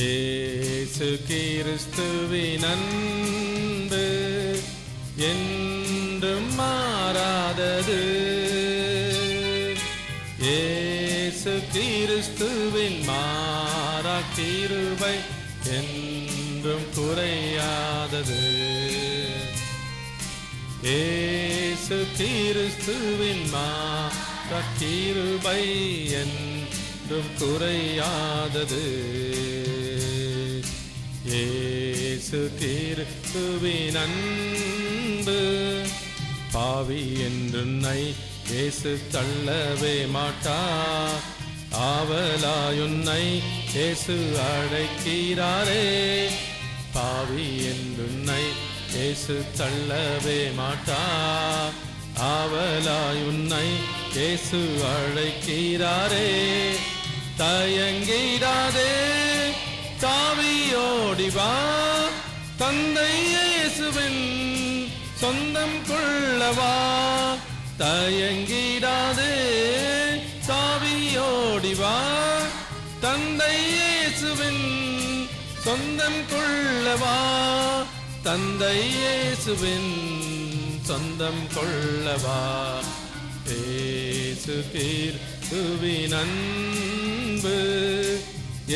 இயேசு கிறிஸ்துவின் அன்பு என்றும் மாறாதது. இயேசு கிறிஸ்துவின் மாறா கிருபை என்றும் குறையாதது. இயேசு கிறிஸ்துவின் மாறா கிருபை என்றும் குறையாதது. இயேசு கிறிஸ்துவின் அன்பு பாவி என்றுன்னை இயேசு தள்ளவே மாட்டார். ஆவலாயுன்னை இயேசு அழைக்கிறாரே. பாவி என்றுன்னை இயேசு தள்ளவே மாட்டார். ஆவலாயுன்னை இயேசு அழைக்கிறாரே. தயங்கிடாதே தாவியோடிவா, தந்தை இயேசுவின் சொந்தம் கொள்ளவா. தயங்கிடாதே தாவியோடிவா, தந்தை இயேசுவின் சொந்தம் கொள்ளவா. தந்தை இயேசுவின் சொந்தம் கொள்ளவா. இயேசு கிறிஸ்துவின் அன்பு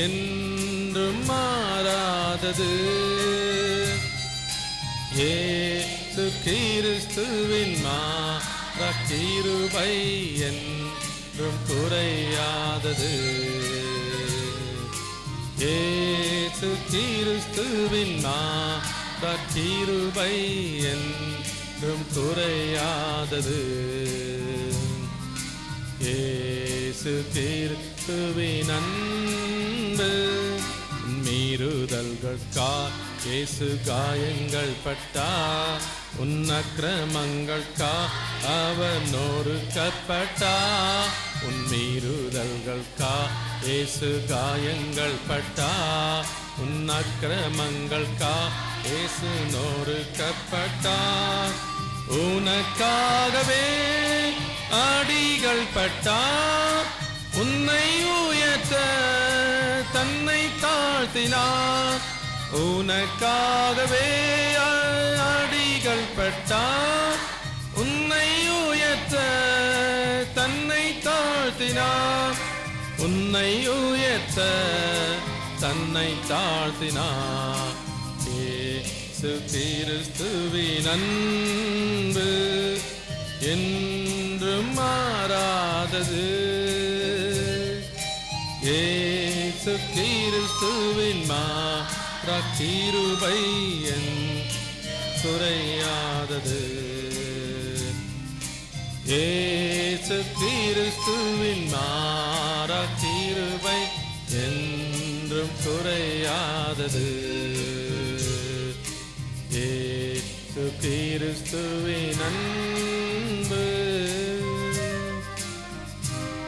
என்றும் மாறாதது. இயேசு கிறிஸ்துவின் மாறா கிருபை என்றும் குறையாதது. இயேசு கிறிஸ்துவின் மாறா கிருபை என்றும் குறையாதது. இயேசு கிறிஸ்துவின் அன்பு மீறுதல்களுக்காய் இயேசு காயங்கள் பட்டார். உன் அக்கிரமங்களுக்காய் அவர் நொறுக்கப்பட்டார். உன் மீறுதல்களுக்காய் இயேசு காயங்கள் பட்டார். உன் அக்கிரமங்களுக்காய் இயேசு நொறுக்கப்பட்டார். உனக்காகவே அடிகள் பட்டார். உன்னை உயர்த்த தன்னை தாழ்த்தினார். உனக்காகவே அடிகள் பட்டார். உன்னை உயர்த்த தன்னை தாழ்த்தினார். உன்னை உயர்த்த தன்னை தாழ்த்தினார். இயேசு கிறிஸ்துவின் அன்பு என்றும் மாறாதது. இயேசு கிறிஸ்துவின் மாறா கிருபை குறையாதது. இயேசு கிறிஸ்துவின் மாறா கிருபை என்றும் குறையாதது. இயேசு கிறிஸ்துவின் அன்பு